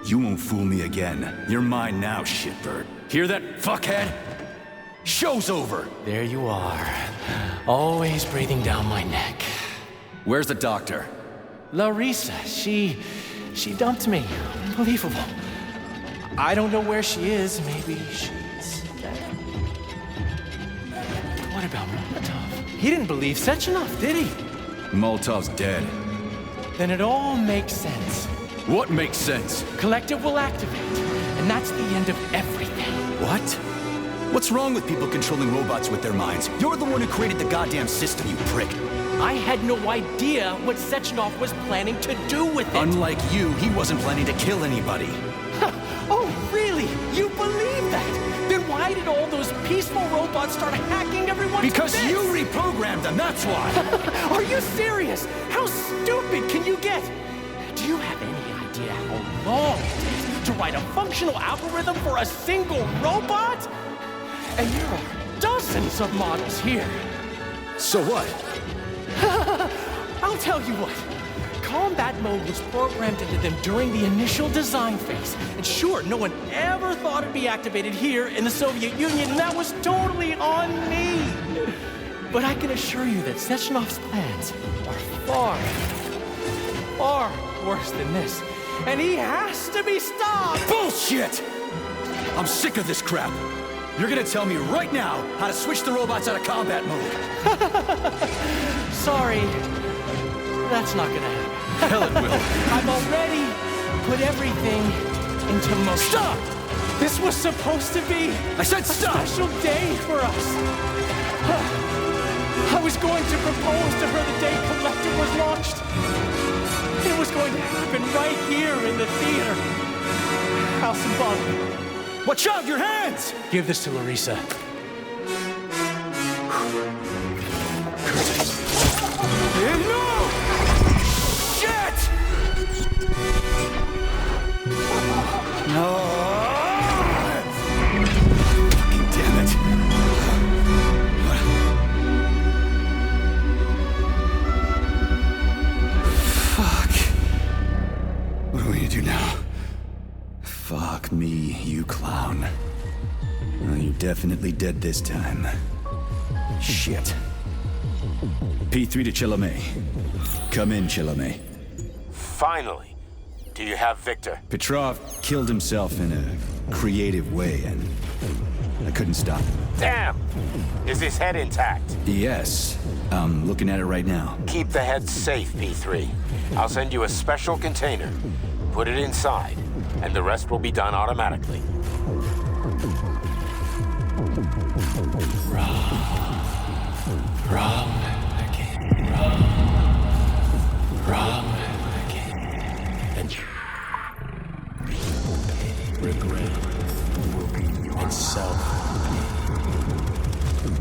You won't fool me again. You're mine now, shitbird. Hear that, fuckhead? Show's over! There you are. Always breathing down my neck. Where's the doctor? Larissa, she dumped me. Unbelievable. I don't know where she is. Maybe she's dead. What about Molotov? He didn't believe Sechenov, did he? Molotov's dead. Then it all makes sense. What makes sense? Collective will activate, and that's the end of everything. What? What's wrong with people controlling robots with their minds? You're the one who created the goddamn system, you prick. I had no idea what Sechenov was planning to do with it. Unlike you, he wasn't planning to kill anybody. Oh, really? You believe that? Then why did all those peaceful robots start hacking everyone? Because you reprogrammed them, that's why! Are you serious? How stupid can you get? Do you have any idea how long it takes to write a functional algorithm for a single robot? And there are dozens of models here. So what? I'll tell you what. Combat mode was programmed into them during the initial design phase. And sure, no one ever thought it'd be activated here in the Soviet Union, and that was totally on me. But I can assure you that Sechenov's plans are far, far worse than this. And he has to be stopped! Bullshit! I'm sick of this crap. You're gonna tell me right now how to switch the robots out of combat mode. Sorry, that's not gonna happen. Hell it will. I've already put everything into motion. Stop! This was supposed to be I said stop! a special day for us. I was going to propose to her the day Collective was launched. It was going to happen right here in the theater. How symbolic. Watch out, your hands! Give this to Larissa. No! Shit! No! Fucking damn it. Fuck. What are we gonna do now? Fuck me, you clown. Well, you're definitely dead this time. Shit. P3 to Chilome. Come in, Chilome. Finally. Do you have Victor? Petrov killed himself in a creative way, and I couldn't stop him. Damn! Is his head intact? Yes, I'm looking at it right now. Keep the head safe, P3. I'll send you a special container. Put it inside, and the rest will be done automatically. Wrong again. Wrong again. Regret and self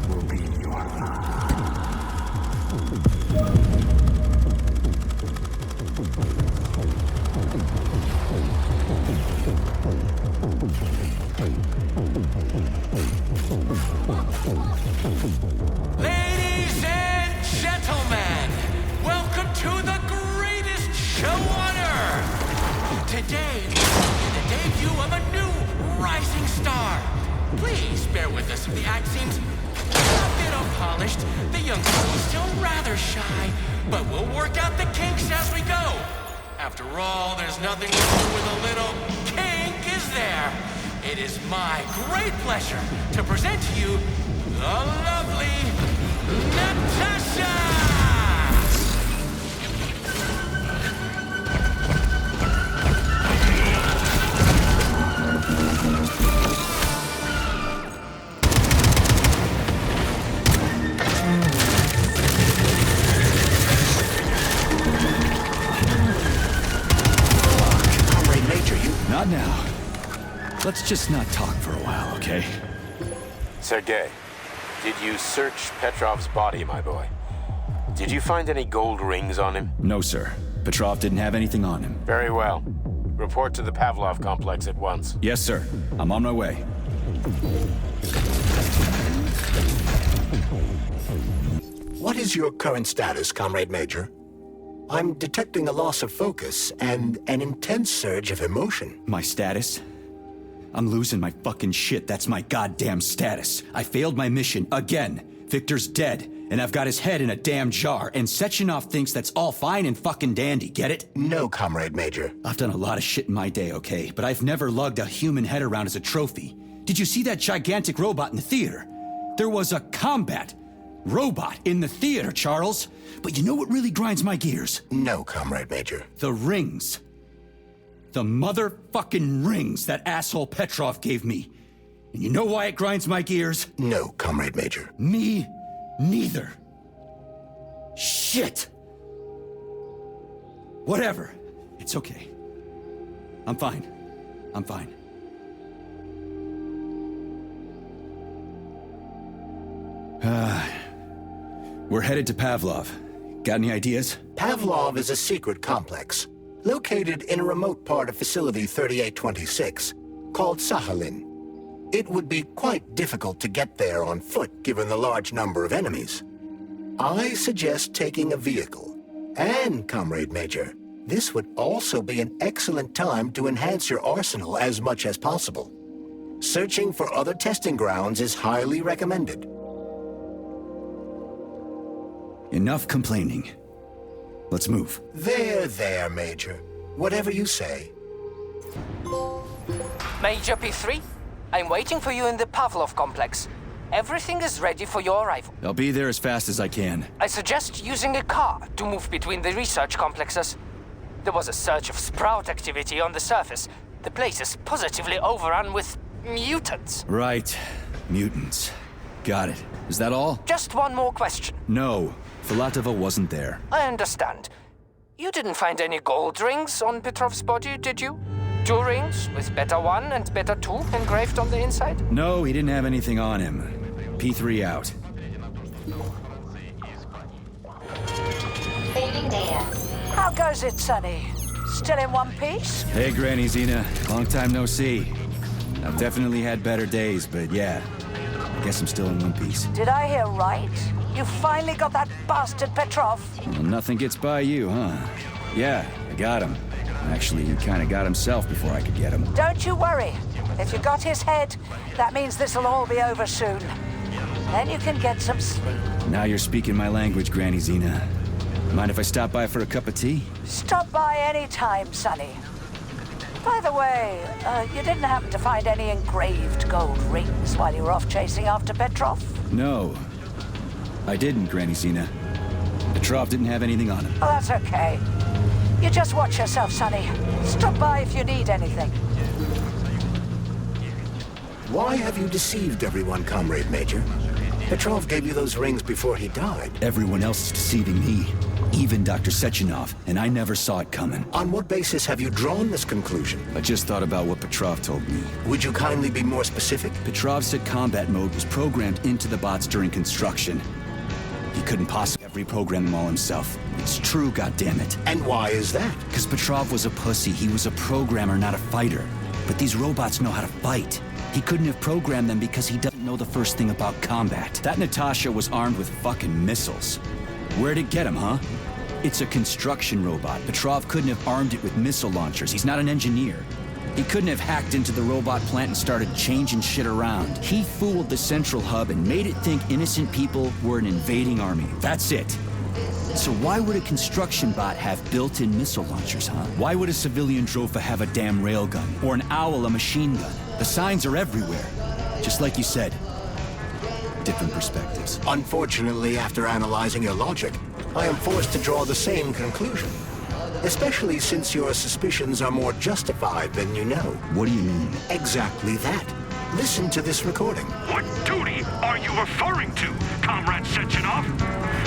will be your Ladies and gentlemen, welcome to the greatest show on earth. Today is the debut of a new rising star. Please bear with us if the act seems a bit unpolished. The young girl is still rather shy, but we'll work out the kinks as we go. After all, there's nothing wrong with a little kink, is there? It is my great pleasure to present to you the lovely Natasha! Comrade Major, you... Not now. Let's just not talk for a while, okay? Sergei, did you search Petrov's body, my boy? Did you find any gold rings on him? No, sir. Petrov didn't have anything on him. Very well. Report to the Pavlov complex at once. Yes, sir. I'm on my way. What is your current status, Comrade Major? I'm detecting a loss of focus and an intense surge of emotion. My status? I'm losing my fucking shit. That's my goddamn status. I failed my mission again. Victor's dead, and I've got his head in a damn jar, and Sechenov thinks that's all fine and fucking dandy, get it? No, Comrade Major. I've done a lot of shit in my day, okay? But I've never lugged a human head around as a trophy. Did you see that gigantic robot in the theater? There was a combat robot in the theater, Charles. But you know what really grinds my gears? No, Comrade Major. The rings. The motherfucking rings that asshole Petrov gave me. And you know why it grinds my gears? No, Comrade Major. Me neither. Shit. Whatever. It's okay. I'm fine. I'm fine. We're headed to Pavlov. Got any ideas? Pavlov is a secret complex, located in a remote part of Facility 3826, called Sakhalin. It would be quite difficult to get there on foot, given the large number of enemies. I suggest taking a vehicle. And, Comrade Major, this would also be an excellent time to enhance your arsenal as much as possible. Searching for other testing grounds is highly recommended. Enough complaining. Let's move. There, Major. Whatever you say. Major P3, I'm waiting for you in the Pavlov complex. Everything is ready for your arrival. I'll be there as fast as I can. I suggest using a car to move between the research complexes. There was a surge of sprout activity on the surface. The place is positively overrun with mutants. Right. Mutants. Got it. Is that all? Just one more question. No. Filatova wasn't there. I understand. You didn't find any gold rings on Petrov's body, did you? 2 rings with Beta 1 and Beta 2 engraved on the inside? No, he didn't have anything on him. P3 out. Saving data. How goes it, Sonny? Still in one piece? Hey, Granny Zena. Long time no see. I've definitely had better days, but yeah. I guess I'm still in one piece. Did I hear right? You finally got that bastard Petrov? Well, nothing gets by you, huh? Yeah, I got him. Actually, he kind of got himself before I could get him. Don't you worry. If you got his head, that means this'll all be over soon. Then you can get some sleep. Now you're speaking my language, Granny Zena. Mind if I stop by for a cup of tea? Stop by any time, Sonny. By the way, you didn't happen to find any engraved gold rings while you were off chasing after Petrov? No. I didn't, Granny Zena. Petrov didn't have anything on him. Oh, that's okay. You just watch yourself, Sonny. Stop by if you need anything. Why have you deceived everyone, Comrade Major? Petrov gave you those rings before he died. Everyone else is deceiving me. Even Dr. Sechenov, and I never saw it coming. On what basis have you drawn this conclusion? I just thought about what Petrov told me. Would you kindly be more specific? Petrov said combat mode was programmed into the bots during construction. He couldn't possibly reprogram them all himself. It's true, goddammit. And why is that? Because Petrov was a pussy. He was a programmer, not a fighter. But these robots know how to fight. He couldn't have programmed them because he doesn't know the first thing about combat. That Natasha was armed with fucking missiles. Where'd it get him, huh? It's a construction robot. Petrov couldn't have armed it with missile launchers. He's not an engineer. He couldn't have hacked into the robot plant and started changing shit around. He fooled the central hub and made it think innocent people were an invading army. That's it. So why would a construction bot have built-in missile launchers, huh? Why would a civilian Drofa have a damn railgun? Or an owl a machine gun? The signs are everywhere. Just like you said. Different perspectives. Unfortunately, after analyzing your logic, I am forced to draw the same conclusion. Especially since your suspicions are more justified than you know. What do you mean? Exactly that. Listen to this recording. What duty are you referring to, Comrade Sechenov?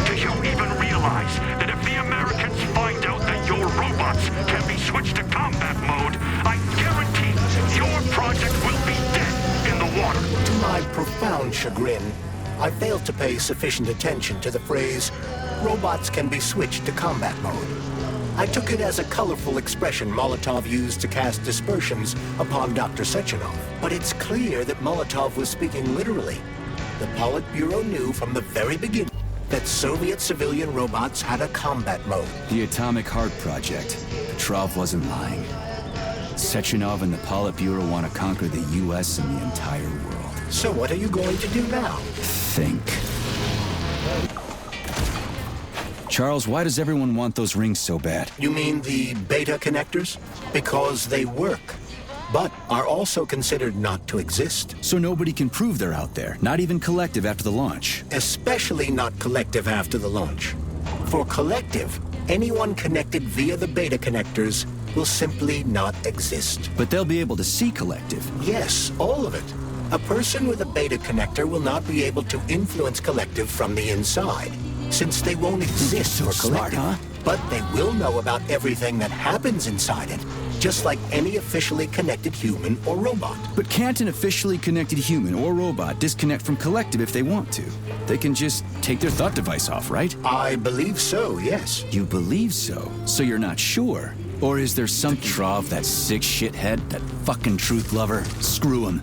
Do you even realize that if the Americans find out that your robots can be switched to combat mode, I guarantee your project will be dead in the water? To my profound chagrin, I failed to pay sufficient attention to the phrase, robots can be switched to combat mode. I took it as a colorful expression Molotov used to cast dispersions upon Dr. Sechenov. But it's clear that Molotov was speaking literally. The Politburo knew from the very beginning that Soviet civilian robots had a combat mode. The Atomic Heart Project. Petrov wasn't lying. Sechenov and the Politburo want to conquer the US and the entire world. So what are you going to do now? Think. Charles, why does everyone want those rings so bad? You mean the beta connectors? Because they work, but are also considered not to exist. So nobody can prove they're out there, not even Collective after the launch. Especially not Collective after the launch. For Collective, anyone connected via the beta connectors will simply not exist. But they'll be able to see Collective. Yes, all of it. A person with a beta connector will not be able to influence Collective from the inside, since they won't exist So for smart, Collective. huh? But they will know about everything that happens inside it, just like any officially connected human or robot. But can't an officially connected human or robot disconnect from Collective if they want to? They can just take their thought device off, right? I believe so, yes. You believe so? So you're not sure? Or is there some Petrov, that sick shithead, that fucking truth lover? Screw him.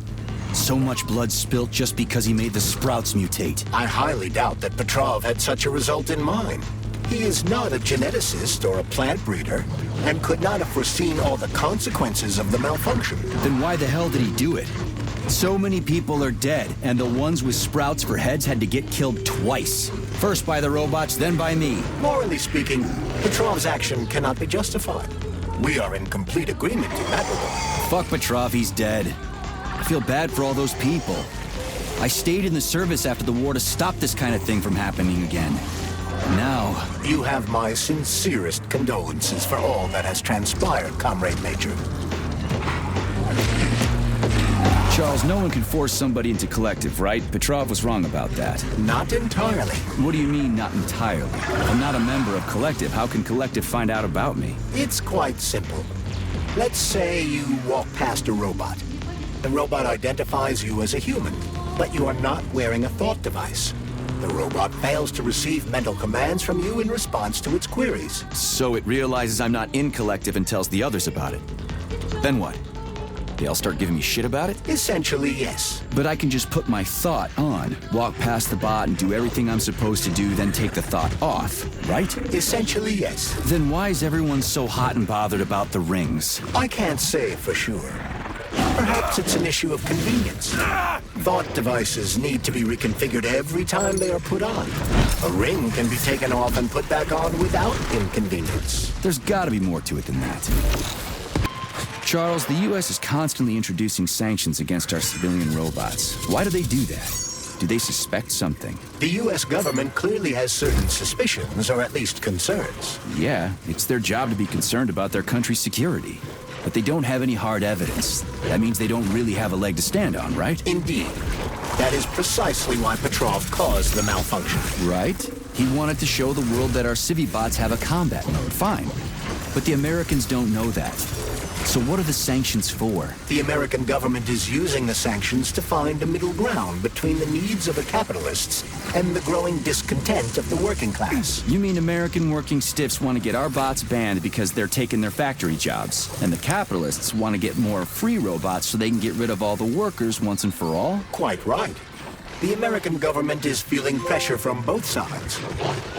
So much blood spilt just because he made the sprouts mutate. I highly doubt that Petrov had such a result in mind. He is not a geneticist or a plant breeder, and could not have foreseen all the consequences of the malfunction. Then why the hell did he do it? So many people are dead, and the ones with sprouts for heads had to get killed twice. First by the robots, then by me. Morally speaking, Petrov's action cannot be justified. We are in complete agreement in that regard. Fuck Petrov, he's dead. I feel bad for all those people. I stayed in the service after the war to stop this kind of thing from happening again. Now, You have my sincerest condolences for all that has transpired, Comrade Major. Charles, no one can force somebody into Collective, right? Petrov was wrong about that. Not entirely. What do you mean, not entirely? If I'm not a member of Collective, how can Collective find out about me? It's quite simple. Let's say you walk past a robot. The robot identifies you as a human, but you are not wearing a thought device. The robot fails to receive mental commands from you in response to its queries. So it realizes I'm not in Collective and tells the others about it. Then what? They all start giving me shit about it? Essentially, yes. But I can just put my thought on, walk past the bot and do everything I'm supposed to do, then take the thought off, right? Essentially, yes. Then why is everyone so hot and bothered about the rings? I can't say for sure. Perhaps it's an issue of convenience. Thought devices need to be reconfigured every time they are put on. A ring can be taken off and put back on without inconvenience. There's gotta be more to it than that. Charles, the U.S. is constantly introducing sanctions against our civilian robots. Why do they do that? Do they suspect something? The U.S. government clearly has certain suspicions, or at least concerns. Yeah, it's their job to be concerned about their country's security. But they don't have any hard evidence. That means they don't really have a leg to stand on, right? Indeed. That is precisely why Petrov caused the malfunction. Right? He wanted to show the world that our Civibots have a combat mode, fine. But the Americans don't know that. So what are the sanctions for? The American government is using the sanctions to find a middle ground between the needs of the capitalists and the growing discontent of the working class. You mean American working stiffs want to get our bots banned because they're taking their factory jobs, and the capitalists want to get more free robots so they can get rid of all the workers once and for all? Quite right. The American government is feeling pressure from both sides.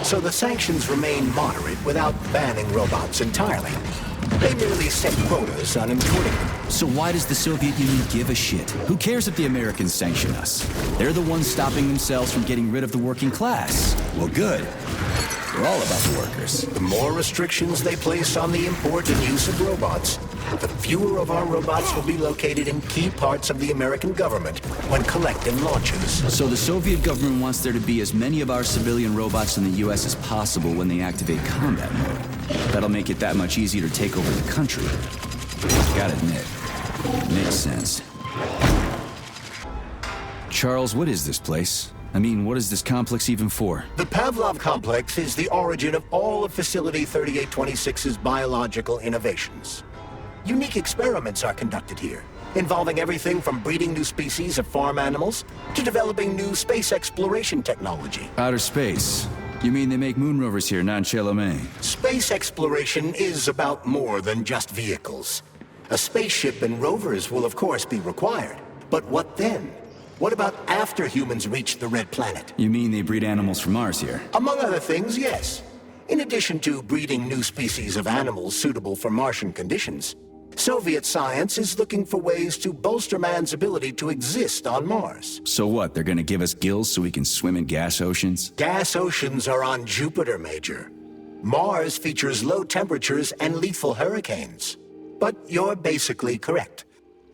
So the sanctions remain moderate without banning robots entirely. They merely set quotas on importing them. So why does the Soviet Union give a shit? Who cares if the Americans sanction us? They're the ones stopping themselves from getting rid of the working class. Well, good. We're all about the workers. The more restrictions they place on the import and use of robots, the fewer of our robots will be located in key parts of the American government when Collective launches. So the Soviet government wants there to be as many of our civilian robots in the U.S. as possible when they activate combat mode. That'll make it that much easier to take over the country. Gotta admit, makes sense. Charles, what is this place? I mean, what is this complex even for? The Pavlov complex is the origin of all of Facility 3826's biological innovations. Unique experiments are conducted here, involving everything from breeding new species of farm animals to developing new space exploration technology. Outer space? You mean they make moon rovers here, non Chelomé? Space exploration is about more than just vehicles. A spaceship and rovers will of course be required, but what then? What about after humans reach the Red Planet? You mean they breed animals from Mars here? Among other things, yes. In addition to breeding new species of animals suitable for Martian conditions, Soviet science is looking for ways to bolster man's ability to exist on Mars. So what, they're gonna give us gills so we can swim in gas oceans? Gas oceans are on Jupiter, Major. Mars features low temperatures and lethal hurricanes. But you're basically correct.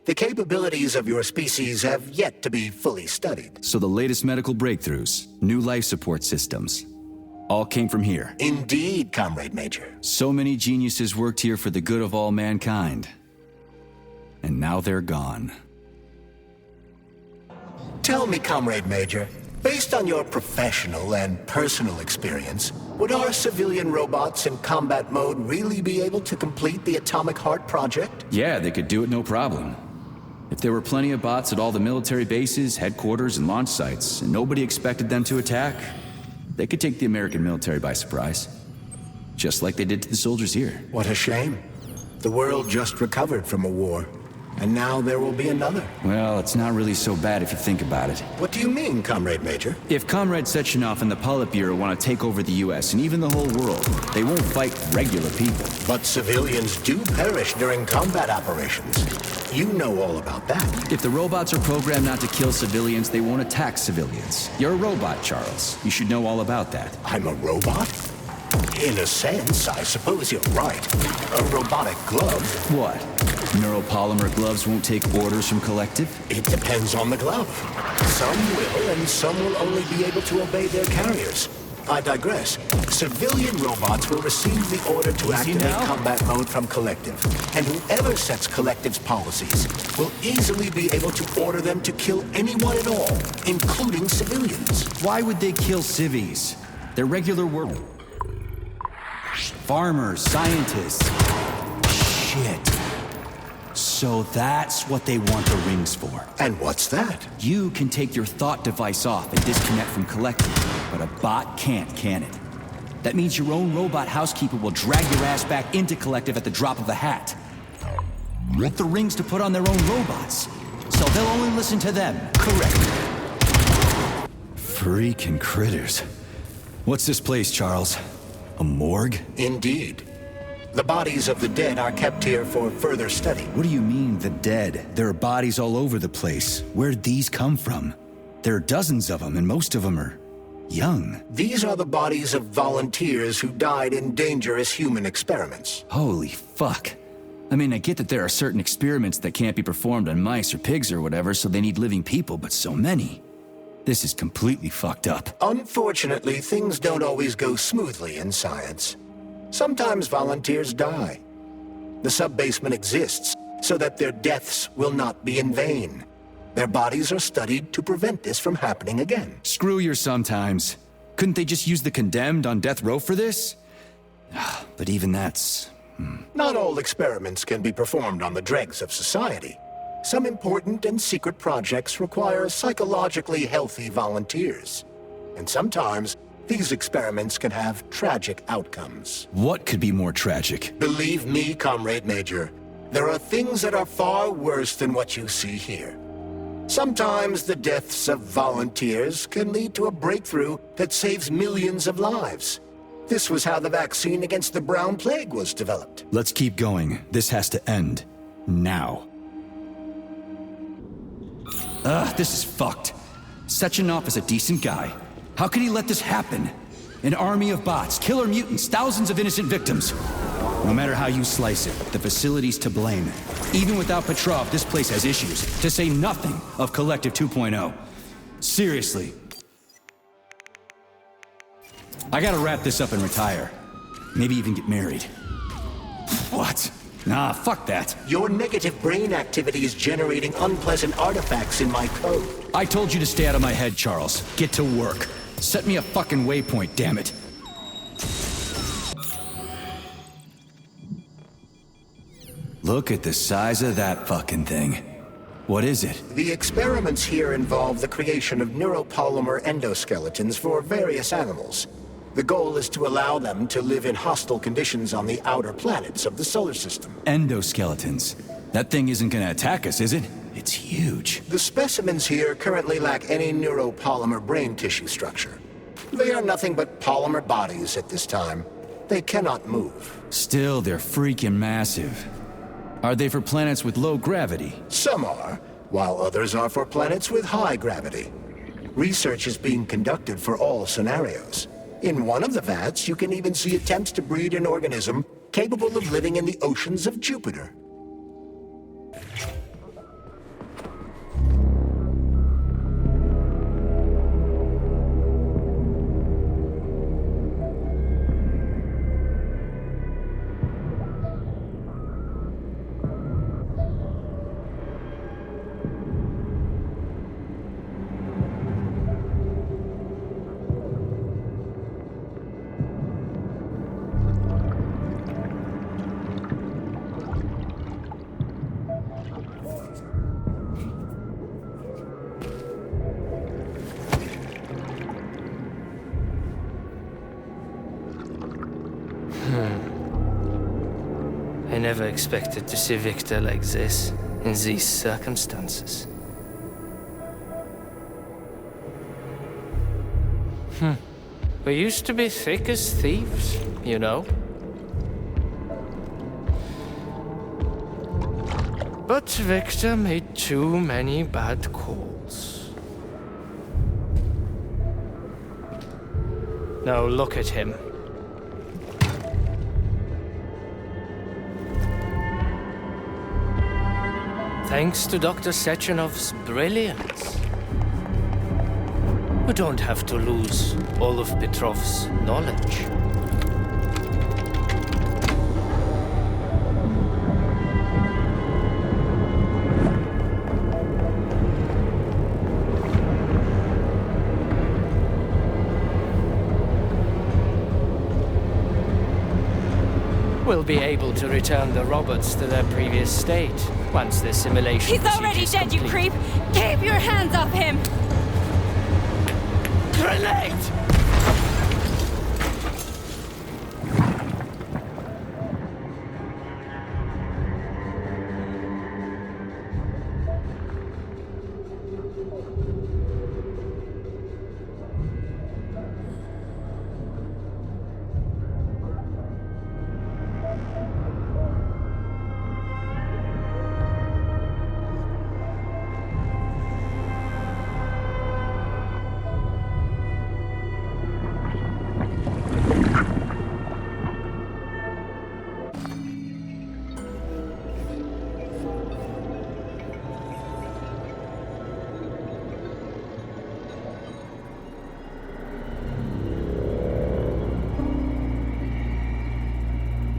The capabilities of your species have yet to be fully studied. So the latest medical breakthroughs, new life support systems, all came from here. Indeed, Comrade Major. So many geniuses worked here for the good of all mankind. And now they're gone. Tell me, Comrade Major, based on your professional and personal experience, would our civilian robots in combat mode really be able to complete the Atomic Heart project? Yeah, they could do it no problem. If there were plenty of bots at all the military bases, headquarters, and launch sites, and nobody expected them to attack, they could take the American military by surprise. Just like they did to the soldiers here. What a shame. The world just recovered from a war, and now there will be another. Well, it's not really so bad if you think about it. What do you mean, Comrade Major? If Comrade Sechenov and the Politburo want to take over the US and even the whole world, they won't fight regular people. But civilians do perish during combat operations. You know all about that. If the robots are programmed not to kill civilians, they won't attack civilians. You're a robot, Charles. You should know all about that. I'm a robot? In a sense, I suppose you're right. A robotic glove. What? Neuropolymer gloves won't take orders from Collective? It depends on the glove. Some will, and some will only be able to obey their carriers. I digress. Civilian robots will receive the order to activate combat mode from Collective. And whoever sets Collective's policies will easily be able to order them to kill anyone at all, including civilians. Why would they kill civvies? They're regular workers. Farmers, scientists. Shit. So that's what they want the rings for. And what's that? You can take your thought device off and disconnect from Collective, but a bot can't, can it? That means your own robot housekeeper will drag your ass back into Collective at the drop of a hat. Want the rings to put on their own robots, so they'll only listen to them. Correct. Freaking critters. What's this place, Charles? A morgue? Indeed. The bodies of the dead are kept here for further study. What do you mean, the dead? There are bodies all over the place. Where'd these come from? There are dozens of them, and most of them are young. These are the bodies of volunteers who died in dangerous human experiments. Holy fuck. I mean, I get that there are certain experiments that can't be performed on mice or pigs or whatever, so they need living people, but so many. This is completely fucked up. Unfortunately, things don't always go smoothly in science. Sometimes volunteers die. The sub-basement exists so that their deaths will not be in vain. Their bodies are studied to prevent this from happening again. Screw your sometimes. Couldn't they just use the condemned on death row for this? But even that's... Not all experiments can be performed on the dregs of society. Some important and secret projects require psychologically healthy volunteers. And sometimes, these experiments can have tragic outcomes. What could be more tragic? Believe me, Comrade Major, there are things that are far worse than what you see here. Sometimes the deaths of volunteers can lead to a breakthrough that saves millions of lives. This was how the vaccine against the brown plague was developed. Let's keep going. This has to end. Now. This is fucked. Sechenov is a decent guy. How could he let this happen? An army of bots, killer mutants, thousands of innocent victims. No matter how you slice it, the facility's to blame. Even without Petrov, this place has issues, to say nothing of Collective 2.0. Seriously. I gotta wrap this up and retire. Maybe even get married. What? Nah, fuck that. Your negative brain activity is generating unpleasant artifacts in my code. I told you to stay out of my head, Charles. Get to work. Set me a fucking waypoint, damn it. Look at the size of that fucking thing. What is it? The experiments here involve the creation of neuropolymer endoskeletons for various animals. The goal is to allow them to live in hostile conditions on the outer planets of the solar system. Endoskeletons. That thing isn't gonna attack us, is it? It's huge. The specimens here currently lack any neuropolymer brain tissue structure. They are nothing but polymer bodies at this time. They cannot move. Still, they're freaking massive. Are they for planets with low gravity? Some are, while others are for planets with high gravity. Research is being conducted for all scenarios. In one of the vats, you can even see attempts to breed an organism capable of living in the oceans of Jupiter. I never expected to see Victor like this, in these circumstances. We used to be thick as thieves, you know? But Victor made too many bad calls. Now look at him. Thanks to Dr. Sechenov's brilliance, we don't have to lose all of Petrov's knowledge. We'll be able to return the robots to their previous state once the simulation. He's already dead, you creep! Keep your hands off him! Grenade!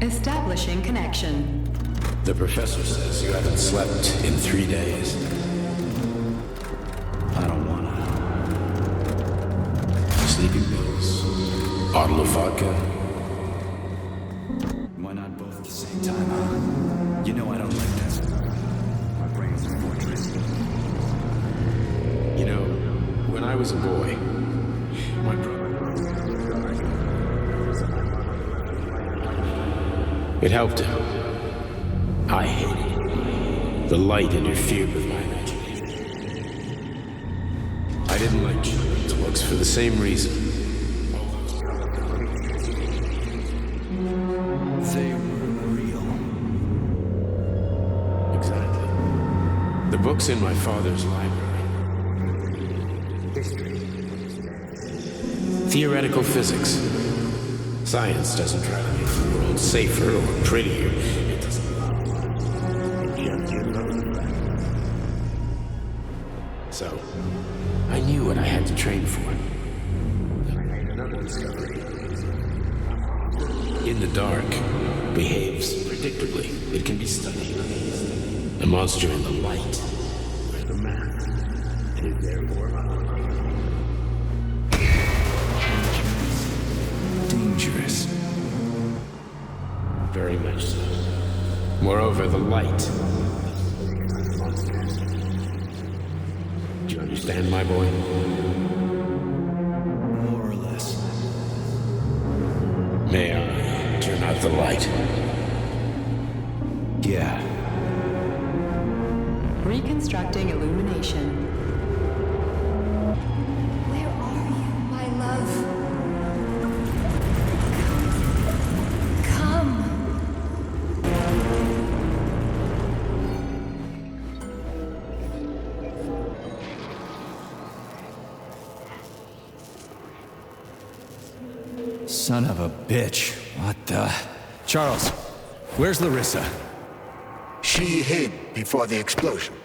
Establishing connection. The professor says you haven't slept in 3 days. I don't wanna. Sleeping pills, bottle of vodka. Why not both at the same time, huh? You know I don't like that. My brain's a fortress. You know, when I was a boy, my brother... It helped him. I hated it. The light interfered with my imagination. I didn't like children's books for the same reason. They were real. Exactly. The books in my father's library. Theoretical physics. Science doesn't try to make the world safer or prettier. It doesn't. So, I knew what I had to train for. In the dark, behaves predictably. It can be studied. A monster in the light, where the math is therefore Dangerous. very much so. Moreover, the light. Do you understand, my boy? More or less. May I turn out the light? Yeah. Reconstruction. Constructing illumination. Where are you, my love? Come. Son of a bitch. What the... Charles, where's Larissa? She hid before the explosion.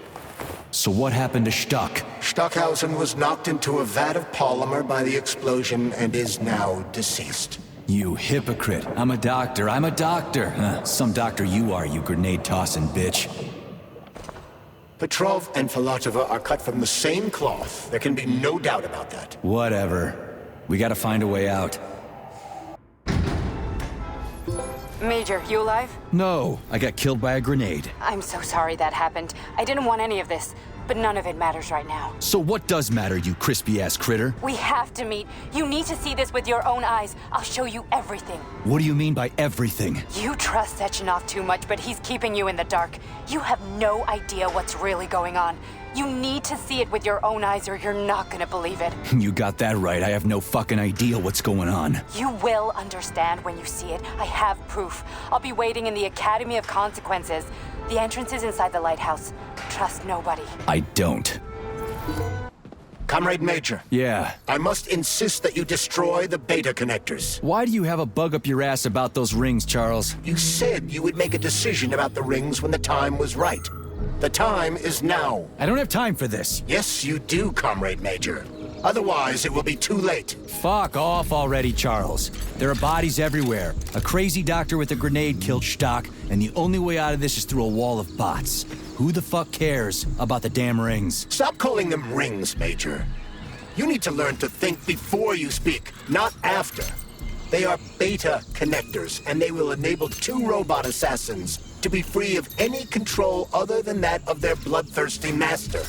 So what happened to Stuck? Stockhausen was knocked into a vat of polymer by the explosion and is now deceased. You hypocrite. I'm a doctor. Some doctor you are, you grenade-tossing bitch. Petrov and Filatova are cut from the same cloth. There can be no doubt about that. Whatever. We gotta find a way out. Major, you alive? No, I got killed by a grenade. I'm so sorry that happened. I didn't want any of this, but none of it matters right now. So what does matter, you crispy-ass critter? We have to meet. You need to see this with your own eyes. I'll show you everything. What do you mean by everything? You trust Sechenov too much, but he's keeping you in the dark. You have no idea what's really going on. You need to see it with your own eyes or you're not gonna believe it. You got that right. I have no fucking idea what's going on. You will understand when you see it. I have proof. I'll be waiting in the Academy of Consequences. The entrance is inside the lighthouse. Trust nobody. I don't. Comrade Major. Yeah? I must insist that you destroy the beta connectors. Why do you have a bug up your ass about those rings, Charles? You said you would make a decision about the rings when the time was right. The time is now. I don't have time for this. Yes, you do, Comrade Major. Otherwise, it will be too late. Fuck off already, Charles. There are bodies everywhere. A crazy doctor with a grenade killed Stock, and the only way out of this is through a wall of bots. Who the fuck cares about the damn rings? Stop calling them rings, Major. You need to learn to think before you speak, not after. They are beta connectors, and they will enable 2 robot assassins to be free of any control other than that of their bloodthirsty master.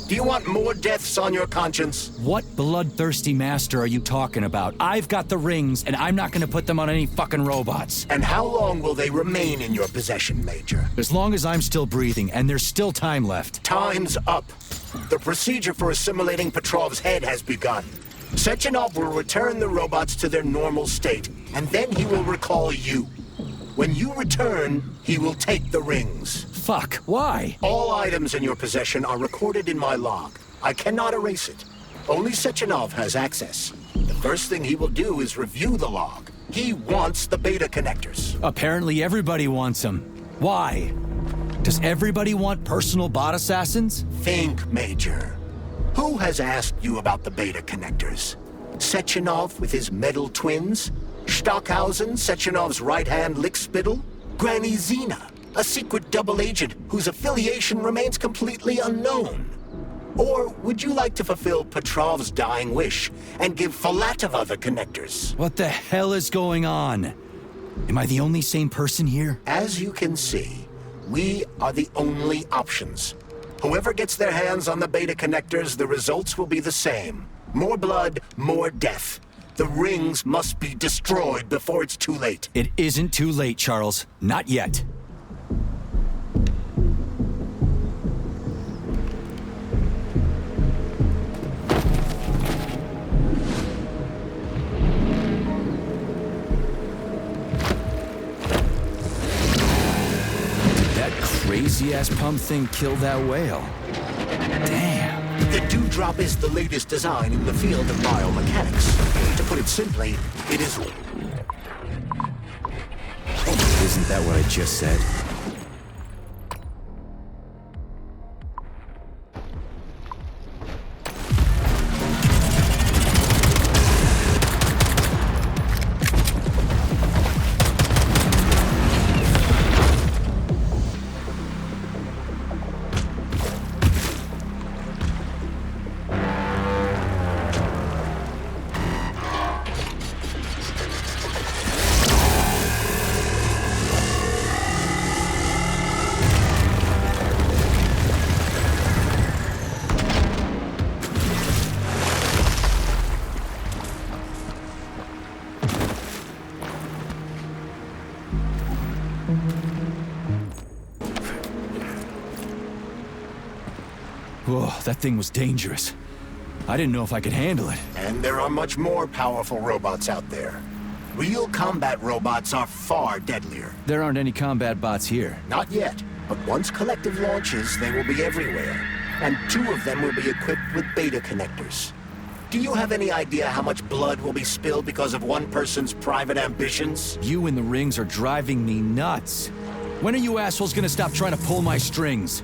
Do you want more deaths on your conscience? What bloodthirsty master are you talking about? I've got the rings, and I'm not gonna put them on any fucking robots. And how long will they remain in your possession, Major? As long as I'm still breathing, and there's still time left. Time's up. The procedure for assimilating Petrov's head has begun. Sechenov will return the robots to their normal state, and then he will recall you. When you return, he will take the rings. Fuck, why? All items in your possession are recorded in my log. I cannot erase it. Only Sechenov has access. The first thing he will do is review the log. He wants the beta connectors. Apparently everybody wants them. Why? Does everybody want personal bot assassins? Think, Major. Who has asked you about the beta connectors? Sechenov with his metal twins? Stockhausen, Sechenov's right-hand lickspittle? Granny Xena, a secret double agent whose affiliation remains completely unknown? Or would you like to fulfill Petrov's dying wish and give Filatova the connectors? What the hell is going on? Am I the only sane person here? As you can see, we are the only options. Whoever gets their hands on the beta connectors, the results will be the same. More blood, more death. The rings must be destroyed before it's too late. It isn't too late, Charles. Not yet. That crazy-ass pump thing killed that whale. Damn. The Dewdrop is the latest design in the field of biomechanics. To put it simply, it is... Isn't that what I just said? Whoa, that thing was dangerous. I didn't know if I could handle it. And there are much more powerful robots out there. Real combat robots are far deadlier. There aren't any combat bots here. Not yet, but once Collective launches, they will be everywhere. And 2 of them will be equipped with beta connectors. Do you have any idea how much blood will be spilled because of one person's private ambitions? You in the rings are driving me nuts. When are you assholes gonna stop trying to pull my strings?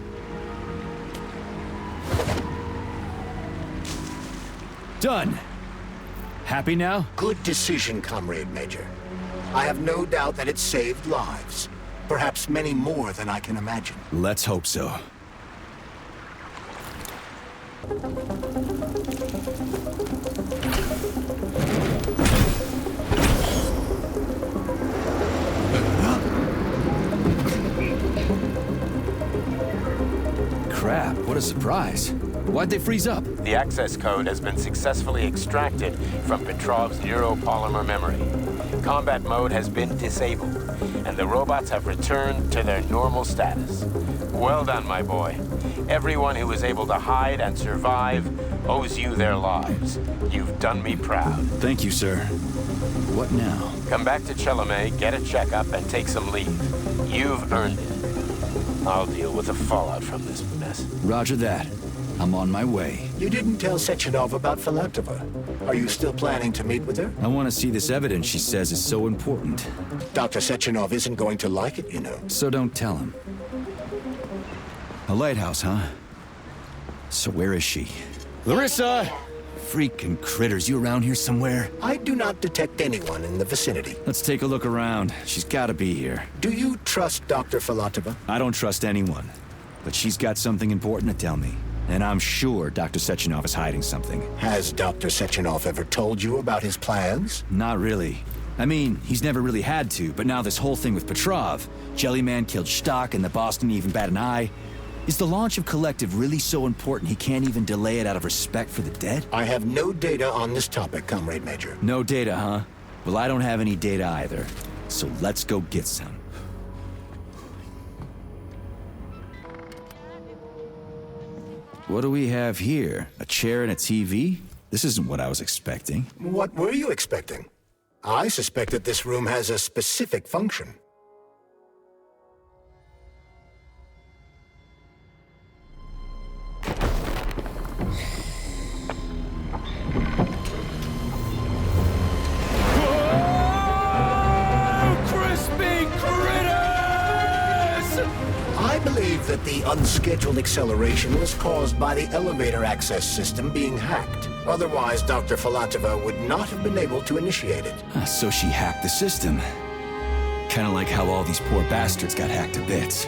Done. Happy now? Good decision, Comrade Major. I have no doubt that it saved lives. Perhaps many more than I can imagine. Let's hope so. Crap, what a surprise. Why'd they freeze up? The access code has been successfully extracted from Petrov's neuropolymer memory. Combat mode has been disabled, and the robots have returned to their normal status. Well done, my boy. Everyone who was able to hide and survive owes you their lives. You've done me proud. Thank you, sir. What now? Come back to Chelome, get a checkup, and take some leave. You've earned it. I'll deal with the fallout from this mess. Roger that. I'm on my way. You didn't tell Sechenov about Filatova. Are you still planning to meet with her? I want to see this evidence she says is so important. Dr. Sechenov isn't going to like it, you know. So don't tell him. A lighthouse, huh? So where is she? Larissa! Freaking critters, you around here somewhere? I do not detect anyone in the vicinity. Let's take a look around. She's gotta be here. Do you trust Dr. Filatova? I don't trust anyone. But she's got something important to tell me. And I'm sure Dr. Sechenov is hiding something. Has Dr. Sechenov ever told you about his plans? Not really. I mean, he's never really had to, but now this whole thing with Petrov, Jellyman killed Stock and the boss didn't even bat an eye. Is the launch of Collective really so important he can't even delay it out of respect for the dead? I have no data on this topic, Comrade Major. No data, huh? Well, I don't have any data either. So let's go get some. What do we have here? A chair and a TV? This isn't what I was expecting. What were you expecting? I suspect that this room has a specific function. I believe that the unscheduled acceleration was caused by the elevator access system being hacked. Otherwise, Dr. Filatova would not have been able to initiate it. So she hacked the system. Kinda like how all these poor bastards got hacked to bits.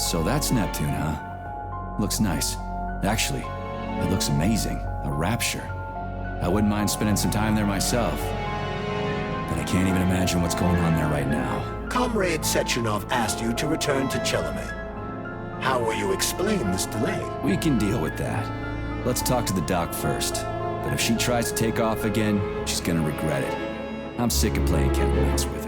So that's Neptune, huh? Looks nice. Actually, it looks amazing. A rapture. I wouldn't mind spending some time there myself. But I can't even imagine what's going on there right now. Comrade Sechenov asked you to return to Chelome. How will you explain this delay? We can deal with that. Let's talk to the doc first. But if she tries to take off again, she's gonna regret it. I'm sick of playing cat and mouse with her.